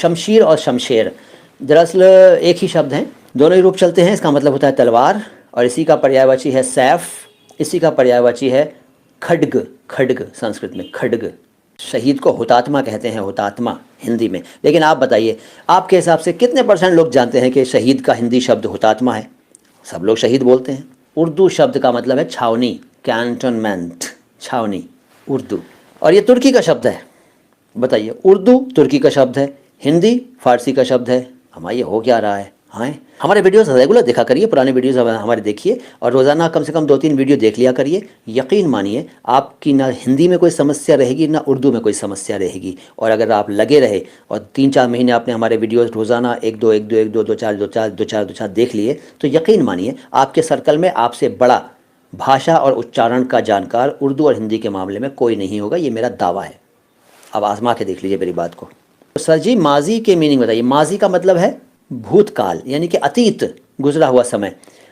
शमशीर और शमशेर दरअसल एक ही शब्द हैं, दोनों ही रूप चलते हैं। इसका मतलब होता है तलवार, और इसी का पर्यायवाची है सैफ, इसी का पर्यायवाची है खड्ग। खड्ग संस्कृत में खड्ग। शहीद को हुतात्मा कहते हैं, हुतात्मा हिंदी में। लेकिन आप बताइए, आपके हिसाब से कितने % लोग जानते हैं कि शहीद का हिंदी शब्द हुतात्मा है? सब लोग शहीद बोलते हैं। उर्दू शब्द का मतलब है छावनी, कैंटोनमेंट, छावनी, उर्दू। और ये तुर्की का शब्द है। बताइए, उर्दू तुर्की का शब्द है, हिंदी फारसी का शब्द है। हमारा ये हो क्या रहा है? हाँ, हमारे वीडियोस रेगुलर देखा करिए, पुराने वीडियोस हमारे देखिए, और रोज़ाना कम से कम 2-3 वीडियो देख लिया करिए। यकीन मानिए, आपकी ना हिंदी में कोई समस्या रहेगी ना उर्दू में कोई समस्या रहेगी। और अगर आप लगे रहे और 3-4 महीने आपने हमारे वीडियोस रोज़ाना 1-2 1-2 1-2 2-4 2-4 2-4 2-4 देख लिए, तो यकीन मानिए आपके सर्कल में आपसे बड़ा भाषा और उच्चारण का जानकार उर्दू और हिंदी के मामले में कोई नहीं होगा। ये मेरा दावा है। अब आजमा के देख लीजिए मेरी बात को। तो सर जी, माजी के मीनिंग बताइए। माजी का मतलब है भूतकाल, यानी कि अतीत, गुजरा हुआ समय।